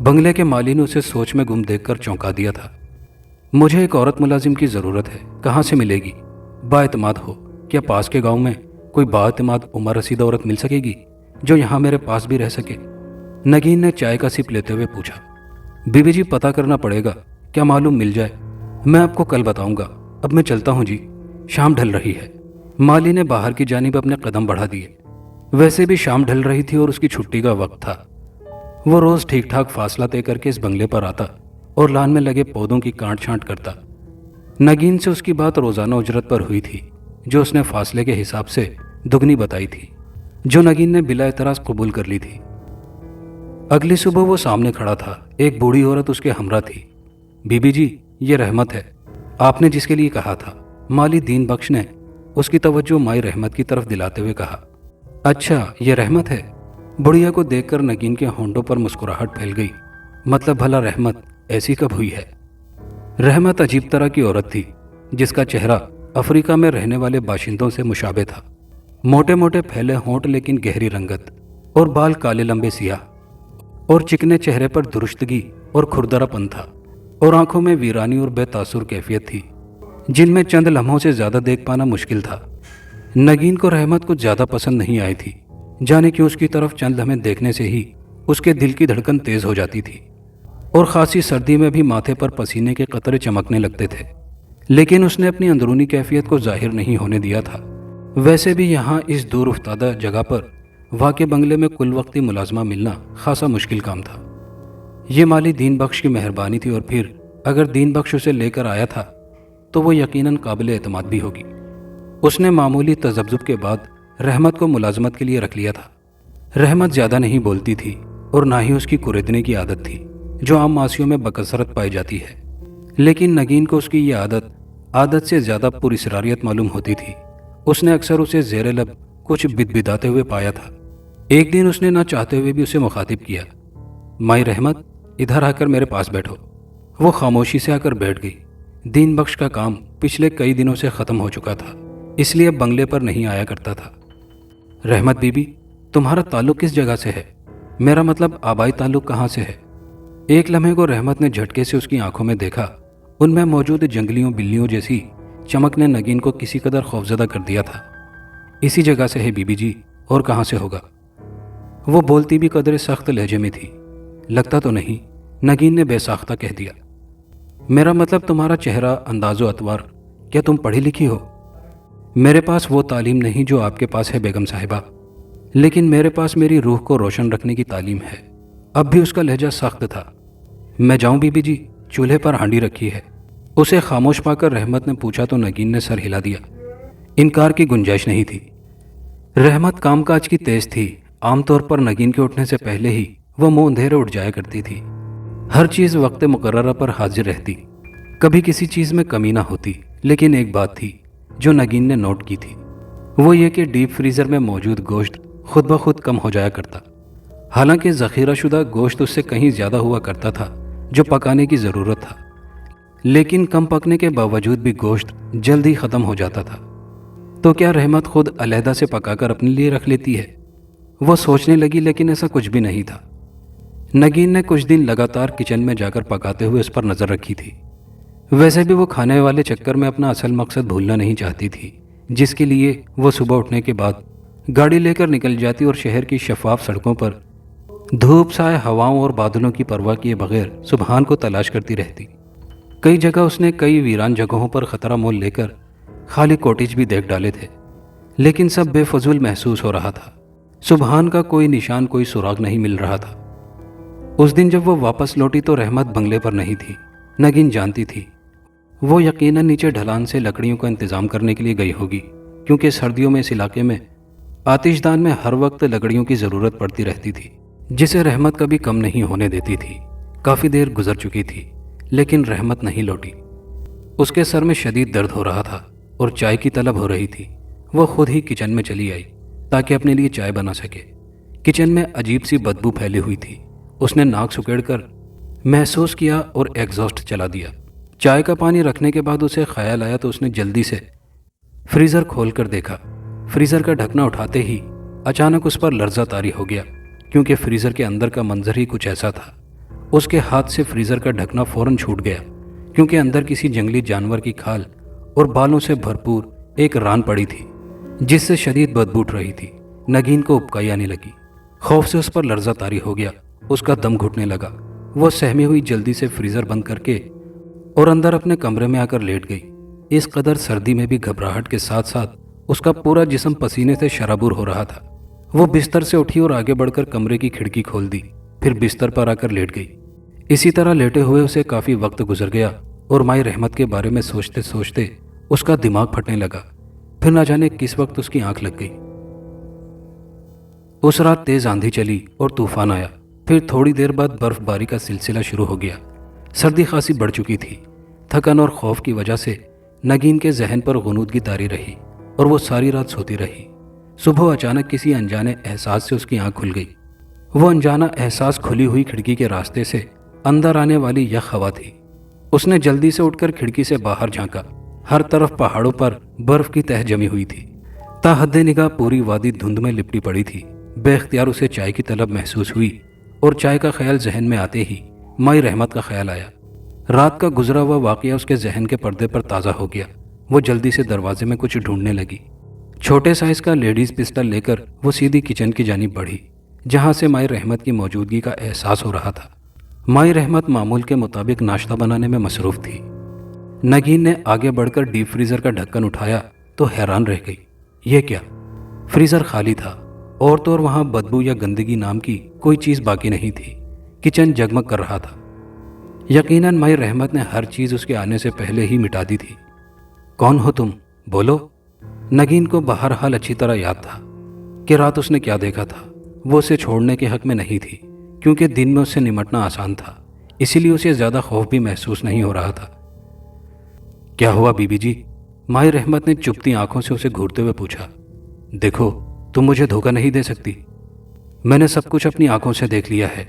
بنگلے کے مالی نے اسے سوچ میں گم دیکھ کر چونکا دیا تھا۔ مجھے ایک عورت ملازم کی ضرورت ہے، کہاں سے ملے گی؟ با اعتماد ہو۔ کیا پاس کے گاؤں میں کوئی با اعتماد عمر رسیدہ عورت مل سکے گی جو یہاں میرے پاس بھی رہ سکے؟ نگین نے چائے کا سپ لیتے ہوئے پوچھا۔ بی بی جی پتہ کرنا پڑے گا، کیا معلوم مل جائے؟ میں آپ کو کل بتاؤں گا، اب میں چلتا ہوں جی، شام ڈھل رہی ہے۔ مالی نے باہر کی جانب اپنے قدم بڑھا دیے۔ ویسے بھی شام ڈھل رہی تھی اور اس کی چھٹی کا وقت تھا۔ وہ روز ٹھیک ٹھاک فاصلہ طے کر کے اس بنگلے پر آتا اور لان میں لگے پودوں کی کانٹ چھانٹ کرتا۔ نگین سے اس کی بات روزانہ اجرت پر ہوئی تھی، جو اس نے فاصلے کے حساب سے دگنی بتائی تھی، جو نگین نے بلا اعتراض قبول کر لی تھی۔ اگلی صبح وہ سامنے کھڑا تھا، ایک بوڑھی عورت اس کے ہمراہ تھی۔ بی بی جی، یہ رحمت ہے، آپ نے جس کے لیے کہا تھا۔ مالی دین بخش نے اس کی توجہ مائی رحمت کی طرف دلاتے ہوئے کہا۔ اچھا، یہ رحمت ہے؟ بڑھیا کو دیکھ کر نگین کے ہونٹوں پر مسکراہٹ پھیل گئی۔ مطلب بھلا رحمت ایسی کب ہوئی ہے؟ رحمت عجیب طرح کی عورت تھی، جس کا چہرہ افریقہ میں رہنے والے باشندوں سے مشابہ تھا۔ موٹے موٹے پھیلے ہونٹ لیکن گہری رنگت، اور بال کالے لمبے سیاہ، اور چکنے چہرے پر درشتگی اور کھردرا پن تھا، اور آنکھوں میں ویرانی اور بے تاثر کیفیت تھی، جن میں چند لمحوں سے زیادہ دیکھ پانا مشکل تھا۔ نگین کو رحمت کچھ زیادہ پسند نہیں آئی تھی، جانے کیوں اس کی طرف چند لمحے دیکھنے سے ہی اس کے دل کی دھڑکن تیز ہو جاتی تھی، اور خاصی سردی میں بھی ماتھے پر پسینے کے قطرے چمکنے لگتے تھے۔ لیکن اس نے اپنی اندرونی کیفیت کو ظاہر نہیں ہونے دیا تھا۔ ویسے بھی یہاں اس دور افتادہ جگہ پر واقع بنگلے میں کل وقتی ملازمہ ملنا خاصا مشکل کام تھا۔ یہ مالی دین بخش کی مہربانی تھی، اور پھر اگر دین بخش اسے لے کر آیا تھا تو وہ یقیناً قابل اعتماد بھی ہوگی۔ اس نے معمولی تذبذب کے بعد رحمت کو ملازمت کے لیے رکھ لیا تھا۔ رحمت زیادہ نہیں بولتی تھی، اور نہ ہی اس کی کریدنے کی عادت تھی، جو عام ماسیوں میں بکثرت پائی جاتی ہے۔ لیکن نگین کو اس کی یہ عادت سے زیادہ پراسراریت معلوم ہوتی تھی۔ اس نے اکثر اسے زیر لب کچھ بدبداتے ہوئے پایا تھا۔ ایک دن اس نے نہ چاہتے ہوئے بھی اسے مخاطب کیا۔ مائی رحمت، ادھر آ کر میرے پاس بیٹھو۔ وہ خاموشی سے آ کر بیٹھ گئی۔ دین بخش کا کام پچھلے کئی دنوں سے ختم ہو چکا تھا، اس لیے اب بنگلے پر نہیں آیا کرتا تھا۔ رحمت بی بی، تمہارا تعلق کس جگہ سے ہے؟ میرا مطلب آبائی تعلق کہاں سے ہے؟ ایک لمحے کو رحمت نے جھٹکے سے اس کی آنکھوں میں دیکھا۔ ان میں موجود جنگلیوں بلیوں جیسی چمک نے نگین کو کسی قدر خوفزدہ کر دیا تھا۔ اسی جگہ سے ہے بی بی جی، اور کہاں سے ہوگا؟ وہ بولتی بھی قدرے سخت لہجے میں تھی۔ لگتا تو نہیں، نگین نے بے ساختہ کہہ دیا۔ میرا مطلب تمہارا چہرہ، انداز و اطوار، کیا تم پڑھی لکھی ہو؟ میرے پاس وہ تعلیم نہیں جو آپ کے پاس ہے بیگم صاحبہ، لیکن میرے پاس میری روح کو روشن رکھنے کی تعلیم ہے۔ اب بھی اس کا لہجہ سخت تھا۔ میں جاؤں بی بی جی؟ چولہے پر ہانڈی رکھی ہے۔ اسے خاموش پا کر رحمت نے پوچھا تو نگین نے سر ہلا دیا۔ انکار کی گنجائش نہیں تھی۔ رحمت کام کاج کی تیز تھی۔ عام طور پر نگین کے اٹھنے سے پہلے ہی وہ منہ اندھیرے اٹھ جایا کرتی تھی۔ ہر چیز وقت مقررہ پر حاضر رہتی، کبھی کسی چیز میں کمی نہ ہوتی۔ لیکن ایک بات تھی جو نگین نے نوٹ کی تھی، وہ یہ کہ ڈیپ فریزر میں موجود گوشت خود بخود کم ہو جایا کرتا۔ حالانکہ ذخیرہ شدہ گوشت اس سے کہیں زیادہ ہوا کرتا تھا جو پکانے کی ضرورت تھا، لیکن کم پکنے کے باوجود بھی گوشت جلد ہی ختم ہو جاتا تھا۔ تو کیا رحمت خود علیحدہ سے پکا کر اپنے لیے رکھ لیتی ہے؟ وہ سوچنے لگی، لیکن ایسا کچھ بھی نہیں تھا۔ نگین نے کچھ دن لگاتار کچن میں جا کر پکاتے ہوئے اس پر نظر رکھی تھی۔ ویسے بھی وہ کھانے والے چکر میں اپنا اصل مقصد بھولنا نہیں چاہتی تھی، جس کے لیے وہ صبح اٹھنے کے بعد گاڑی لے کر نکل جاتی اور شہر کی شفاف سڑکوں پر دھوپ سائے ہواؤں اور بادلوں کی پرواہ کیے بغیر سبحان کو تلاش کرتی رہتی۔ کئی جگہ اس نے کئی ویران جگہوں پر خطرہ مول لے کر خالی کوٹیج بھی دیکھ ڈالے تھے، لیکن سب بے فضول محسوس ہو رہا تھا۔ سبحان کا کوئی نشان، کوئی سراغ نہیں مل رہا تھا۔ اس دن جب وہ واپس لوٹی تو رحمت بنگلے پر نہیں تھی۔ نگین جانتی تھی وہ یقیناً نیچے ڈھلان سے لکڑیوں کا انتظام کرنے کے لیے گئی ہوگی، کیونکہ سردیوں میں اس علاقے میں آتش دان میں ہر وقت لکڑیوں کی ضرورت پڑتی رہتی تھی، جسے رحمت کبھی کم نہیں ہونے دیتی تھی۔ کافی دیر گزر چکی تھی، لیکن رحمت نہیں لوٹی۔ اس کے سر میں شدید درد ہو رہا تھا اور چائے کی طلب ہو رہی تھی۔ وہ خود ہی کچن میں چلی آئی تاکہ اپنے لیے چائے بنا سکے۔ کچن میں عجیب سی بدبو پھیلی ہوئی تھی۔ اس نے ناک سکیڑ کر محسوس کیا اور ایگزاسٹ چلا دیا۔ چائے کا پانی رکھنے کے بعد اسے خیال آیا تو اس نے جلدی سے فریزر کھول کر دیکھا۔ فریزر کا ڈھکنا اٹھاتے ہی اچانک اس پر لرزہ طاری ہو گیا، کیونکہ فریزر کے اندر کا منظر ہی کچھ ایسا تھا۔ اس کے ہاتھ سے فریزر کا ڈھکنا فوراً چھوٹ گیا، کیونکہ اندر کسی جنگلی جانور کی کھال اور بالوں سے بھرپور ایک ران پڑی تھی جس سے شدید بدبو اٹھ رہی تھی۔ نگین کو ابکائی آنے لگی، خوف سے اس پر لرزہ طاری ہو گیا، اس کا دم گھٹنے لگا۔ وہ سہمی ہوئی جلدی سے فریزر بند کر کے اور اندر اپنے کمرے میں آ کر لیٹ گئی۔ اس قدر سردی میں بھی گھبراہٹ کے ساتھ ساتھ اس کا پورا جسم پسینے سے شرابور ہو رہا تھا۔ وہ بستر سے اٹھی اور آگے بڑھ کر کمرے کی کھڑکی کھول دی، پھر بستر پر آ کر لیٹ گئی۔ اسی طرح لیٹے ہوئے اسے کافی وقت گزر گیا اور مائی رحمت کے بارے میں سوچتے سوچتے اس کا دماغ پھٹنے لگا۔ پھر نہ جانے کس وقت اس کی آنکھ لگ گئی۔ اس رات تیز آندھی چلی اور طوفان آیا۔ پھر تھوڑی دیر بعد برف باری کا سلسلہ شروع ہو گیا۔ سردی خاصی بڑھ چکی تھی۔ تھکن اور خوف کی وجہ سے نگین کے ذہن پر غنودگی طاری رہی اور وہ ساری رات سوتی رہی۔ صبح اچانک کسی انجانے احساس سے اس کی آنکھ کھل گئی۔ وہ انجانا احساس کھلی ہوئی کھڑکی کے راستے سے اندر آنے والی یخ ہوا تھی۔ اس نے جلدی سے اٹھ کر کھڑکی سے باہر جھانکا۔ ہر طرف پہاڑوں پر برف کی تہ جمی ہوئی تھی۔ تا حد نگاہ پوری وادی دھند میں لپٹی پڑی تھی۔ بے اختیار اسے چائے کی طلب محسوس ہوئی اور چائے کا خیال ذہن میں آتے ہی مائی رحمت کا خیال آیا۔ رات کا گزرا ہوا واقعہ اس کے ذہن کے پردے پر تازہ ہو گیا۔ وہ جلدی سے دروازے میں کچھ ڈھونڈنے لگی۔ چھوٹے سائز کا لیڈیز پسٹل لے کر وہ سیدھی کچن کی جانب بڑھی، جہاں سے مائی رحمت کی موجودگی کا احساس ہو رہا تھا۔ مائی رحمت معمول کے مطابق ناشتہ بنانے میں مصروف تھی۔ نگین نے آگے بڑھ کر ڈیپ فریزر کا ڈھکن اٹھایا تو حیران رہ گئی۔ یہ کیا؟ فریزر خالی تھا اور تو اور وہاں بدبو یا گندگی نام کی کوئی چیز باقی نہیں تھی۔ کچن جگمگ کر رہا تھا۔ یقیناً مائی رحمت نے ہر چیز اس کے آنے سے پہلے ہی مٹا دی تھی۔ کون ہو تم؟ بولو۔ نگین کو بہرحال اچھی طرح یاد تھا کہ رات اس نے کیا دیکھا تھا۔ وہ اسے چھوڑنے کے حق میں نہیں تھی، کیونکہ دن میں اس سے نمٹنا آسان تھا، اسی لیے اسے زیادہ خوف بھی محسوس نہیں ہو رہا تھا۔ کیا ہوا بی بی جی؟ مائی رحمت نے چپتی آنکھوں سے اسے گھورتے ہوئے پوچھا۔ دیکھو، تم مجھے دھوکہ نہیں دے سکتی۔ میں نے سب کچھ اپنی آنکھوں سے دیکھ لیا ہے۔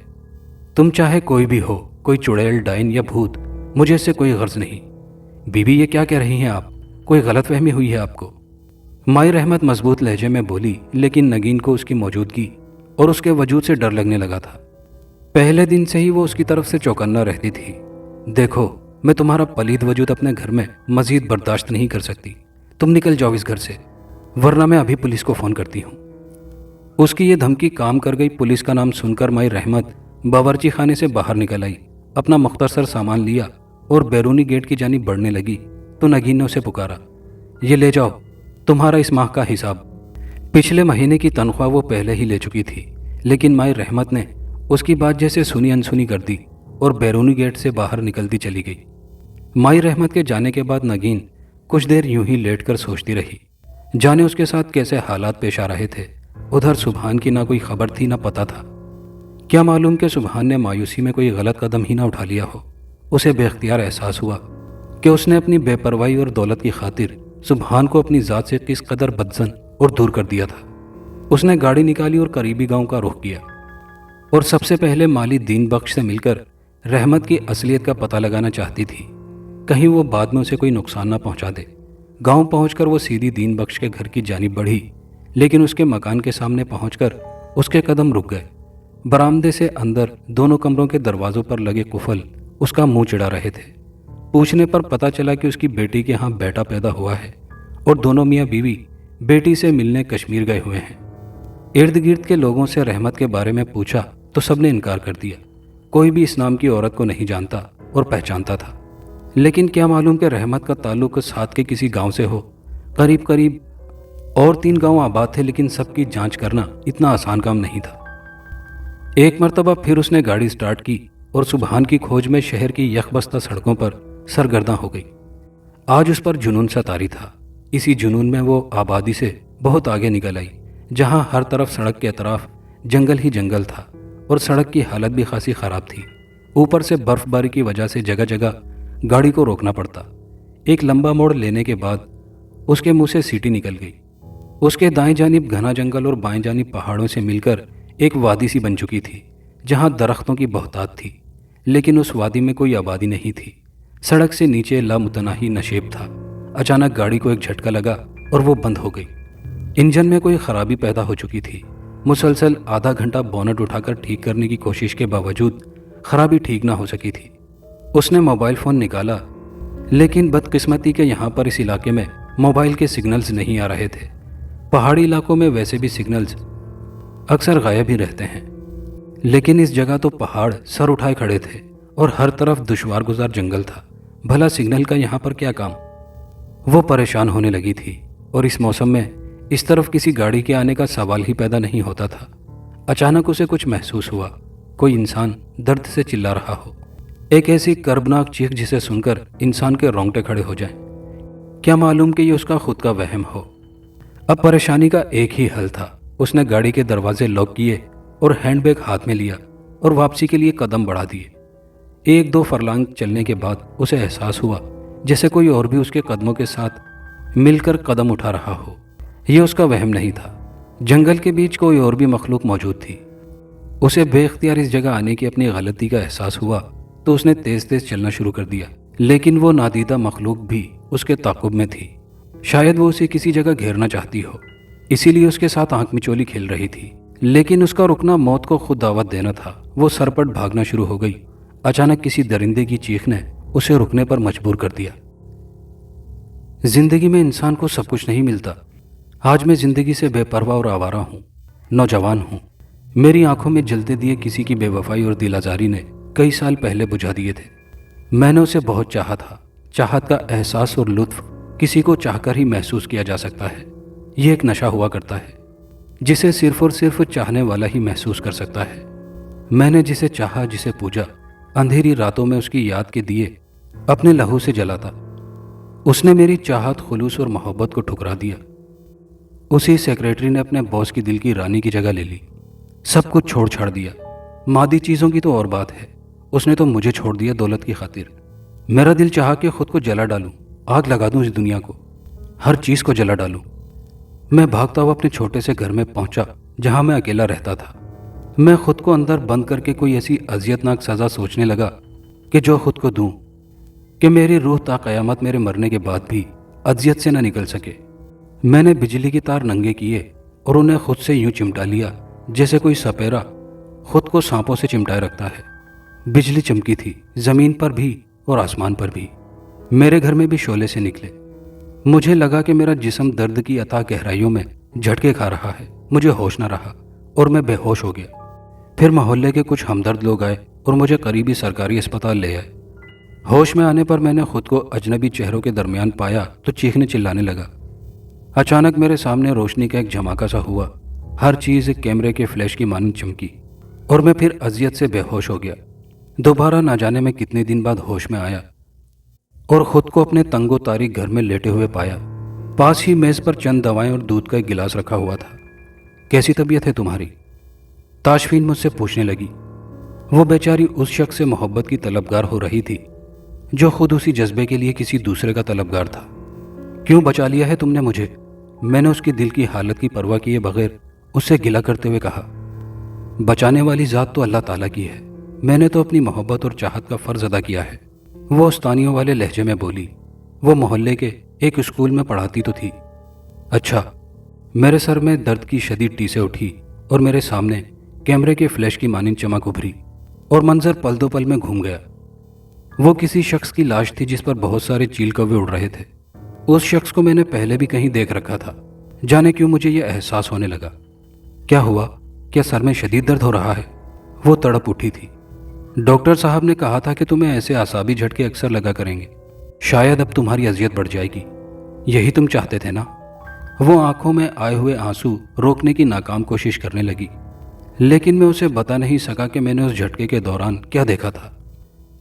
تم چاہے کوئی بھی ہو، کوئی چڑیل، ڈائن یا بھوت، مجھے اس سے کوئی غرض نہیں۔ بی بی یہ کیا کہہ رہی ہیں آپ؟ کوئی غلط فہمی ہوئی ہے آپ کو؟ مائی رحمت مضبوط لہجے میں بولی، لیکن نگین کو اس کی موجودگی اور اس کے وجود سے ڈر لگنے لگا تھا۔ پہلے دن سے ہی وہ اس کی طرف سے چوکنا رہتی تھی۔ دیکھو، میں تمہارا پلید وجود اپنے گھر میں مزید برداشت نہیں کر سکتی۔ تم نکل جاؤ اس گھر سے، ورنہ میں ابھی پولیس کو فون کرتی ہوں۔ اس کی یہ دھمکی کام کر گئی۔ پولیس کا نام سن کر مائی رحمت باورچی خانے سے باہر نکل آئی، اپنا مختصر سامان لیا اور بیرونی گیٹ کی جانب بڑھنے لگی تو نگین نے اسے پکارا۔ یہ لے جاؤ تمہارا اس ماہ کا حساب۔ پچھلے مہینے کی تنخواہ وہ پہلے ہی لے چکی تھی، لیکن مائی رحمت نے اس کی بات جیسے سنی انسنی کر دی اور بیرونی گیٹ سے باہر نکلتی چلی گئی۔ مائی رحمت کے جانے کے بعد نگین کچھ دیر یوں ہی لیٹ کر سوچتی رہی، جانے اس کے ساتھ کیسے حالات پیش آ رہے تھے۔ ادھر سبحان کی نہ کوئی خبر تھی نہ پتہ تھا۔ کیا معلوم کہ سبحان نے مایوسی میں کوئی غلط قدم ہی نہ اٹھا لیا ہو۔ اسے بے اختیار احساس ہوا کہ اس نے اپنی بے پرواہی اور دولت کی خاطر سبحان کو اپنی ذات سے کس قدر بدظن اور دور کر دیا تھا۔ اس نے گاڑی نکالی اور قریبی گاؤں کا رخ کیا اور سب سے پہلے مالی دین بخش سے مل کر رحمت کی اصلیت کا پتہ لگانا چاہتی تھی، کہیں وہ بعد میں اسے کوئی نقصان نہ پہنچا دے۔ گاؤں پہنچ کر وہ سیدھی دین بخش کے گھر کی جانب بڑھی، لیکن اس کے مکان کے سامنے پہنچ کر اس کے قدم رک گئے۔ برآمدے سے اندر دونوں کمروں کے دروازوں پر لگے قفل اس کا منہ چڑھا رہے تھے۔ پوچھنے پر پتہ چلا کہ اس کی بیٹی کے ہاں بیٹا پیدا ہوا ہے اور دونوں میاں بیوی بیٹی سے ملنے کشمیر گئے ہوئے ہیں۔ ارد گرد کے لوگوں سے رحمت کے بارے میں پوچھا تو سب نے انکار کر دیا۔ کوئی بھی اس نام کی عورت کو نہیں جانتا اور پہچانتا تھا، لیکن کیا معلوم کہ رحمت کا تعلق ساتھ کے کسی گاؤں سے ہو۔ قریب قریب اور 3 گاؤں آباد تھے، لیکن سب کی جانچ کرنا اتنا آسان کام نہیں تھا۔ ایک مرتبہ پھر اس نے گاڑی سٹارٹ کی اور سبحان کی کھوج میں شہر کی یخ بستہ سڑکوں پر سرگرداں ہو گئی۔ آج اس پر جنون سا طاری تھا۔ اسی جنون میں وہ آبادی سے بہت آگے نکل آئی، جہاں ہر طرف سڑک کے اطراف جنگل ہی جنگل تھا اور سڑک کی حالت بھی خاصی خراب تھی۔ اوپر سے برف باری کی وجہ سے جگہ جگہ گاڑی کو روکنا پڑتا۔ ایک لمبا موڑ لینے کے بعد اس کے منہ سے سیٹی نکل گئی۔ اس کے دائیں جانب گھنا جنگل اور بائیں جانب پہاڑوں سے مل کر ایک وادی سی بن چکی تھی، جہاں درختوں کی بہتات تھی، لیکن اس وادی میں کوئی آبادی نہیں تھی۔ سڑک سے نیچے لامتناہی نشیب تھا۔ اچانک گاڑی کو ایک جھٹکا لگا اور وہ بند ہو گئی۔ انجن میں کوئی خرابی پیدا ہو چکی تھی۔ مسلسل آدھا گھنٹہ بونٹ اٹھا کر ٹھیک کرنے کی کوشش کے باوجود خرابی ٹھیک نہ ہو سکی تھی۔ اس نے موبائل فون نکالا، لیکن بدقسمتی کے یہاں پر اس علاقے میں موبائل کے سگنلز نہیں آ رہے تھے۔ پہاڑی علاقوں میں ویسے بھی سگنلز اکثر غائب ہی رہتے ہیں، لیکن اس جگہ تو پہاڑ سر اٹھائے کھڑے تھے اور ہر طرف دشوار گزار جنگل تھا۔ بھلا سگنل کا یہاں پر کیا کام؟ وہ پریشان ہونے لگی تھی، اور اس موسم میں اس طرف کسی گاڑی کے آنے کا سوال ہی پیدا نہیں ہوتا تھا۔ اچانک اسے کچھ محسوس ہوا، کوئی انسان درد سے چلا رہا ہو، ایک ایسی کربناک چیخ جسے سن کر انسان کے رونگٹے کھڑے ہو جائیں۔ کیا معلوم کہ یہ اس کا خود کا وہم ہو؟ اب پریشانی کا ایک ہی حل تھا۔ اس نے گاڑی کے دروازے لاک کیے اور ہینڈ بیگ ہاتھ میں لیا اور واپسی کے لیے قدم بڑھا دیے۔ ایک دو فرلانگ چلنے کے بعد اسے احساس ہوا جیسے کوئی اور بھی اس کے قدموں کے ساتھ مل کر قدم اٹھا رہا ہو۔ یہ اس کا وہم نہیں تھا، جنگل کے بیچ کوئی اور بھی مخلوق موجود تھی۔ اسے بے اختیار اس جگہ آنے کی اپنی غلطی کا احساس ہوا تو اس نے تیز تیز چلنا شروع کر دیا، لیکن وہ نادیدہ مخلوق بھی اس کے تعاقب میں تھی۔ شاید وہ اسے کسی جگہ گھیرنا چاہتی ہو، اسی لیے اس کے ساتھ آنکھ مچولی کھیل رہی تھی، لیکن اس کا رکنا موت کو خود دعوت دینا تھا۔ وہ سرپٹ بھاگنا شروع ہو گئی۔ اچانک کسی درندے کی چیخ نے اسے رکنے پر مجبور کر دیا۔ زندگی میں انسان کو سب کچھ نہیں ملتا۔ آج میں زندگی سے بے پرواہ اور آوارہ ہوں، نوجوان ہوں۔ میری آنکھوں میں جلتے دیے کسی کی بے وفائی اور دل آزاری نے کئی سال پہلے بجھا دیے تھے۔ میں نے اسے بہت چاہا تھا۔ چاہت کا احساس اور لطف کسی کو چاہ کر ہی محسوس کیا جا سکتا ہے۔ یہ ایک نشہ ہوا کرتا ہے جسے صرف اور صرف چاہنے والا ہی محسوس کر سکتا ہے۔ میں نے جسے چاہا، جسے پوجا، اندھیری راتوں میں اس کی یاد کے دیے اپنے لہو سے جلاتا۔ اس نے میری چاہت، خلوص اور محبت کو ٹھکرا دیا۔ اسی سیکریٹری نے اپنے باس کی دل کی رانی کی جگہ لے لی، سب کچھ چھوڑ چھاڑ دیا۔ مادی چیزوں کی تو اور بات ہے، اس نے تو مجھے چھوڑ دیا دولت کی خاطر۔ میرا دل چاہا کہ خود کو جلا ڈالوں، آگ لگا دوں اس دنیا کو، ہر چیز کو جلا ڈالوں۔ میں بھاگتا ہوا اپنے چھوٹے سے گھر میں پہنچا جہاں میں اکیلا رہتا تھا۔ میں خود کو اندر بند کر کے کوئی ایسی اذیت ناک سزا سوچنے لگا کہ جو خود کو دوں کہ میری روح تا قیامت میرے مرنے کے بعد بھی اذیت سے نہ نکل سکے۔ میں نے بجلی کے تار ننگے کیے اور انہیں خود سے یوں چمٹا لیا جیسے کوئی سپیرا خود کو سانپوں سے چمٹائے رکھتا ہے۔ بجلی چمکی تھی، زمین پر بھی اور آسمان پر بھی۔ میرے گھر میں بھی شعلے سے نکلے۔ مجھے لگا کہ میرا جسم درد کی عطا گہرائیوں میں جھٹکے کھا رہا ہے۔ مجھے ہوش نہ رہا اور میں بے ہوش ہو گیا۔ پھر محلے کے کچھ ہمدرد لوگ آئے اور مجھے قریبی سرکاری اسپتال لے آئے۔ ہوش میں آنے پر میں نے خود کو اجنبی چہروں کے درمیان پایا تو چیخنے چلانے لگا۔ اچانک میرے سامنے روشنی کا ایک جھماکا سا ہوا، ہر چیز ایک کیمرے کے فلیش کی مانند چمکی اور میں پھر اذیت سے بے ہوش ہو گیا۔ دوبارہ نہ جانے میں کتنے دن بعد ہوش میں آیا اور خود کو اپنے تنگ و تاریک گھر میں لیٹے ہوئے پایا۔ پاس ہی میز پر چند دوائیں اور دودھ کا ایک گلاس رکھا ہوا تھا۔ کیسی طبیعت ہے تمہاری؟ تاشفین مجھ سے پوچھنے لگی۔ وہ بیچاری اس شخص سے محبت کی طلبگار ہو رہی تھی جو خود اسی جذبے کے لیے کسی دوسرے کا طلبگار تھا۔ کیوں بچا لیا ہے تم نے مجھے؟ میں نے اس کی دل کی حالت کی پرواہ کیے بغیر اس سے گلہ کرتے ہوئے کہا۔ بچانے والی ذات تو اللہ تعالیٰ کی ہے، میں نے تو اپنی محبت اور چاہت کا فرض ادا کیا ہے، وہ استانیوں والے لہجے میں بولی۔ وہ محلے کے ایک اسکول میں پڑھاتی تو تھی۔ اچھا۔ میرے سر میں درد کی شدید ٹیسیں اٹھی اور میرے سامنے کیمرے کے فلیش کی مانند چمک ابھری اور منظر پل دو پل میں گھوم گیا۔ وہ کسی شخص کی لاش تھی جس پر بہت سارے چیل کوے اڑ رہے تھے۔ اس شخص کو میں نے پہلے بھی کہیں دیکھ رکھا تھا، جانے کیوں مجھے یہ احساس ہونے لگا۔ کیا ہوا؟ کیا سر میں شدید درد ہو رہا ہے؟ وہ تڑپ اٹھی تھی۔ ڈاکٹر صاحب نے کہا تھا کہ تمہیں ایسے اعصابی جھٹکے اکثر لگا کریں گے، شاید اب تمہاری اذیت بڑھ جائے گی، یہی تم چاہتے تھے نا؟ وہ آنکھوں میں آئے ہوئے آنسو روکنے کی ناکام کوشش کرنے لگی، لیکن میں اسے بتا نہیں سکا کہ میں نے اس جھٹکے کے دوران کیا دیکھا تھا۔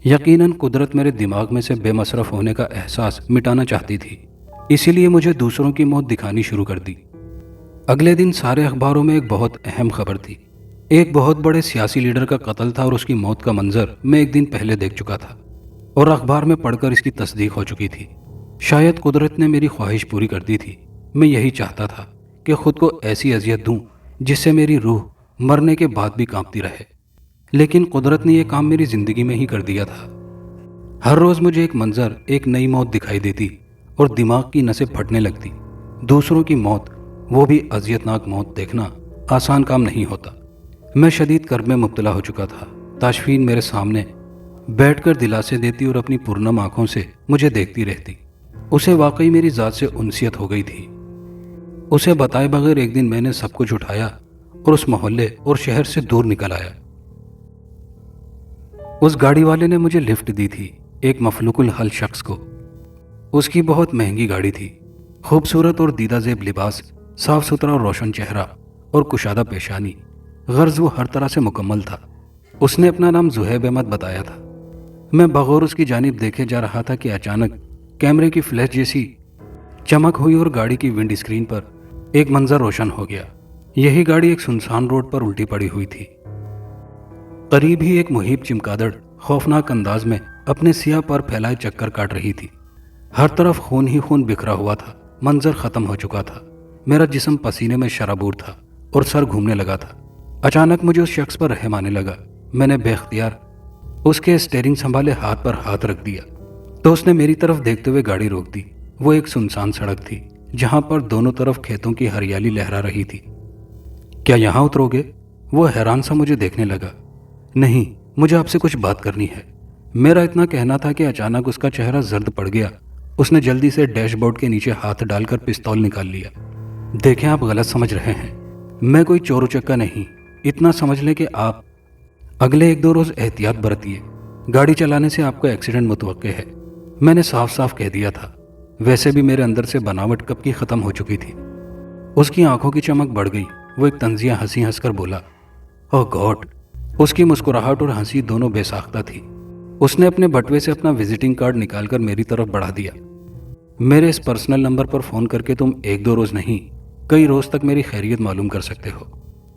یقیناً قدرت میرے دماغ میں سے بے مصرف ہونے کا احساس مٹانا چاہتی تھی، اسی لیے مجھے دوسروں کی موت دکھانی شروع کر دی۔ اگلے دن سارے اخباروں میں ایک بہت اہم خبر تھی۔ ایک بہت بڑے سیاسی لیڈر کا قتل تھا اور اس کی موت کا منظر میں ایک دن پہلے دیکھ چکا تھا اور اخبار میں پڑھ کر اس کی تصدیق ہو چکی تھی۔ شاید قدرت نے میری خواہش پوری کر دی تھی۔ میں یہی چاہتا تھا کہ خود کو ایسی اذیت دوں جس سے میری روح مرنے کے بعد بھی کانپتی رہے، لیکن قدرت نے یہ کام میری زندگی میں ہی کر دیا تھا۔ ہر روز مجھے ایک منظر، ایک نئی موت دکھائی دیتی اور دماغ کی نسیں پھٹنے لگتی۔ دوسروں کی موت، وہ بھی اذیت ناک موت، دیکھنا آسان کام نہیں ہوتا۔ میں شدید کرب میں مبتلا ہو چکا تھا۔ تاشفین میرے سامنے بیٹھ کر دلاسے دیتی اور اپنی پرنم آنکھوں سے مجھے دیکھتی رہتی۔ اسے واقعی میری ذات سے انسیت ہو گئی تھی۔ اسے بتائے بغیر ایک دن میں نے سب کچھ اٹھایا اور اس محلے اور شہر سے دور نکل آیا۔ اس گاڑی والے نے مجھے لفٹ دی تھی، ایک مفلوق الحال شخص کو۔ اس کی بہت مہنگی گاڑی تھی، خوبصورت اور دیدہ زیب لباس، صاف ستھرا اور روشن چہرہ اور کشادہ پیشانی، غرض وہ ہر طرح سے مکمل تھا۔ اس نے اپنا نام زہیب احمد بتایا تھا۔ میں بغور اس کی جانب دیکھے جا رہا تھا کہ اچانک کیمرے کی فلیش جیسی چمک ہوئی اور گاڑی کی ونڈ اسکرین پر ایک منظر روشن ہو گیا۔ یہی گاڑی ایک سنسان روڈ پر الٹی پڑی ہوئی تھی۔ قریب ہی ایک مہیب چمگادڑ خوفناک انداز میں اپنے سیاہ پر پھیلائے چکر کاٹ رہی تھی۔ ہر طرف خون ہی خون بکھرا ہوا تھا، منظر ختم ہو چکا تھا۔ میرا جسم پسینے میں شرابور تھا اور سر گھومنے لگا تھا۔ اچانک مجھے اس شخص پر رحم آنے لگا۔ میں نے بے اختیار اس کے اسٹیئرنگ سنبھالے ہاتھ پر ہاتھ رکھ دیا تو اس نے میری طرف دیکھتے ہوئے گاڑی روک دی۔ وہ ایک سنسان سڑک تھی جہاں پر دونوں طرف کھیتوں کی ہریالی لہرا رہی تھی۔ کیا یہاں اترو گے؟ وہ حیران سا مجھے دیکھنے لگا۔ نہیں، مجھے آپ سے کچھ بات کرنی ہے، میرا اتنا کہنا تھا کہ اچانک اس کا چہرہ زرد پڑ گیا۔ اس نے جلدی سے ڈیش بورڈ کے نیچے ہاتھ ڈال کر پستول نکال لیا۔ دیکھیں، آپ غلط سمجھ رہے ہیں، میں کوئی چور اچکا نہیں۔ اتنا سمجھ لیں کہ آپ اگلے 1-2 روز احتیاط برتیے، گاڑی چلانے سے آپ کو ایکسیڈنٹ متوقع ہے۔ میں نے صاف صاف کہہ دیا تھا۔ ویسے بھی میرے اندر سے بناوٹ کب کی ختم ہو چکی تھی۔ اس کی آنکھوں کی چمک بڑھ گئی۔ وہ ایک طنزیہ ہنسی ہنس کر بولا، اوہ گاڈ۔ اس کی مسکراہٹ اور ہنسی دونوں بے ساختہ تھی۔ اس نے اپنے بٹوے سے اپنا وزٹنگ کارڈ نکال کر میری طرف بڑھا دیا۔ میرے اس پرسنل نمبر پر فون کر کے تم 1-2 روز نہیں، کئی روز تک میری خیریت معلوم کر سکتے ہو۔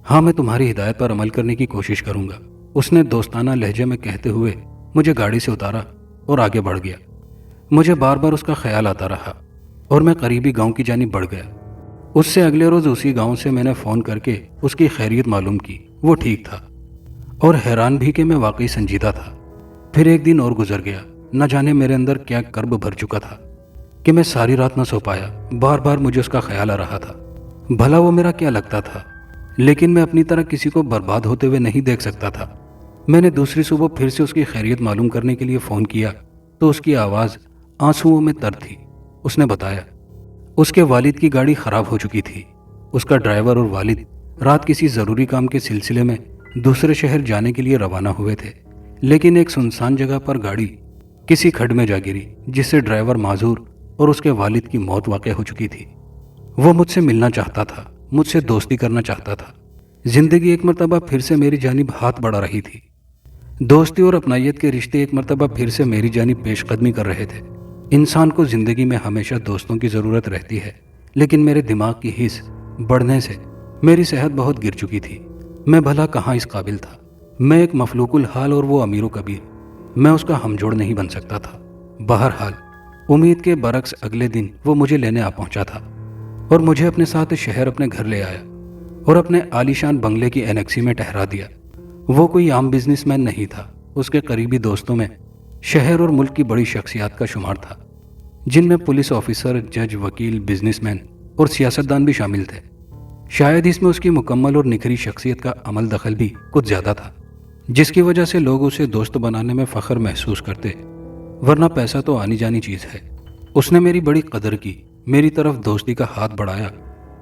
ہاں، میں تمہاری ہدایت پر عمل کرنے کی کوشش کروں گا، اس نے دوستانہ لہجے میں کہتے ہوئے مجھے گاڑی سے اتارا اور آگے بڑھ گیا۔ مجھے بار بار اس کا خیال آتا رہا اور میں قریبی گاؤں کی جانب بڑھ گیا۔ اس سے اگلے روز اسی گاؤں سے میں نے فون کر کے اس کی خیریت معلوم کی۔ وہ ٹھیک تھا اور حیران بھی کہ میں واقعی سنجیدہ تھا۔ پھر ایک دن اور گزر گیا۔ نہ جانے میرے اندر کیا کرب بھر چکا تھا کہ میں ساری رات نہ سو پایا۔ بار بار مجھے اس کا خیال آ رہا تھا۔ بھلا وہ میرا کیا لگتا تھا، لیکن میں اپنی طرح کسی کو برباد ہوتے ہوئے نہیں دیکھ سکتا تھا۔ میں نے دوسری صبح پھر سے اس کی خیریت معلوم کرنے کے لیے فون کیا تو اس کی آواز آنسوؤں میں تر تھی۔ اس نے بتایا اس کے والد کی گاڑی خراب ہو چکی تھی۔ اس کا ڈرائیور اور والد رات کسی ضروری کام کے سلسلے میں دوسرے شہر جانے کے لیے روانہ ہوئے تھے، لیکن ایک سنسان جگہ پر گاڑی کسی کھڈ میں جا گری جس سے ڈرائیور معذور اور اس کے والد کی موت واقع ہو چکی تھی۔ وہ مجھ سے ملنا چاہتا تھا، مجھ سے دوستی کرنا چاہتا تھا۔ زندگی ایک مرتبہ پھر سے میری جانب ہاتھ بڑھا رہی تھی۔ دوستی اور اپنائیت کے رشتے ایک مرتبہ پھر سے میری جانب پیش قدمی کر رہے تھے۔ انسان کو زندگی میں ہمیشہ دوستوں کی ضرورت رہتی ہے، لیکن میرے دماغ کی حس بڑھنے سے میری صحت بہت گر چکی تھی۔ میں بھلا کہاں اس قابل تھا۔ میں ایک مفلوق الحال اور وہ امیر و کبیر، میں اس کا ہم جوڑ نہیں بن سکتا تھا۔ بہرحال امید کے برعکس اگلے دن وہ مجھے لینے آ پہنچا تھا اور مجھے اپنے ساتھ شہر اپنے گھر لے آیا اور اپنے عالیشان بنگلے کی اینیکسی میں ٹھہرا دیا۔ وہ کوئی عام بزنس مین نہیں تھا۔ اس کے قریبی دوستوں میں شہر اور ملک کی بڑی شخصیات کا شمار تھا، جن میں پولیس آفیسر، جج، وکیل، بزنس مین اور سیاستدان بھی شامل تھے۔ شاید اس میں اس کی مکمل اور نکھری شخصیت کا عمل دخل بھی کچھ زیادہ تھا، جس کی وجہ سے لوگ اسے دوست بنانے میں فخر محسوس کرتے، ورنہ پیسہ تو آنی جانی چیز ہے۔ اس نے میری بڑی قدر کی، میری طرف دوستی کا ہاتھ بڑھایا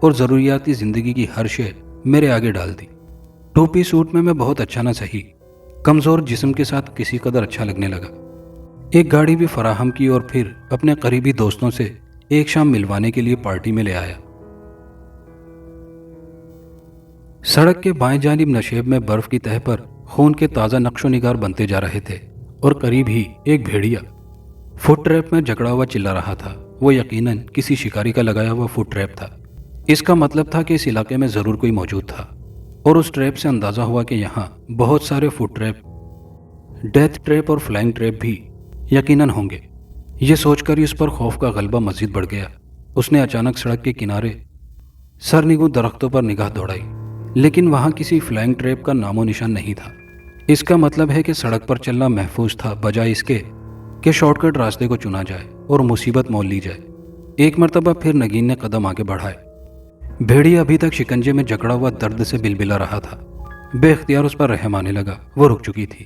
اور ضروریاتی زندگی کی ہر شے میرے آگے ڈال دی۔ ٹوپی سوٹ میں بہت اچھا نہ سہی، کمزور جسم کے ساتھ کسی قدر اچھا لگنے لگا۔ ایک گاڑی بھی فراہم کی اور پھر اپنے قریبی دوستوں سے ایک شام ملوانے کے لیے پارٹی میں لے آیا۔ سڑک کے بائیں جانب نشیب میں برف کی تہہ پر خون کے تازہ نقش و نگار بنتے جا رہے تھے اور قریب ہی ایک بھیڑیا فٹ ٹریپ میں جکڑا ہوا چلا رہا تھا۔ وہ یقیناً کسی شکاری کا لگایا ہوا فٹ ٹریپ تھا۔ اس کا مطلب تھا کہ اس علاقے میں ضرور کوئی موجود تھا، اور اس ٹریپ سے اندازہ ہوا کہ یہاں بہت سارے فٹ ٹریپ، ڈیتھ ٹریپ اور فلائنگ ٹریپ بھی یقیناً ہوں گے۔ یہ سوچ کر اس پر خوف کا غلبہ مزید بڑھ گیا۔ اس نے اچانک سڑک کے کنارے سرنگوں درختوں پر نگاہ دوڑائی، لیکن وہاں کسی فلائنگ ٹریپ کا نام و نشان نہیں تھا۔ اس کا مطلب ہے کہ سڑک پر چلنا محفوظ تھا، بجائے اس کے کہ شارٹ کٹ راستے کو چنا جائے اور مصیبت مول لی جائے۔ ایک مرتبہ پھر نگین نے قدم آگے بڑھائے۔ بھیڑیا ابھی تک شکنجے میں جکڑا ہوا درد سے بلبلا رہا تھا۔ بے اختیار اس پر رحم آنے لگا۔ وہ رک چکی تھی۔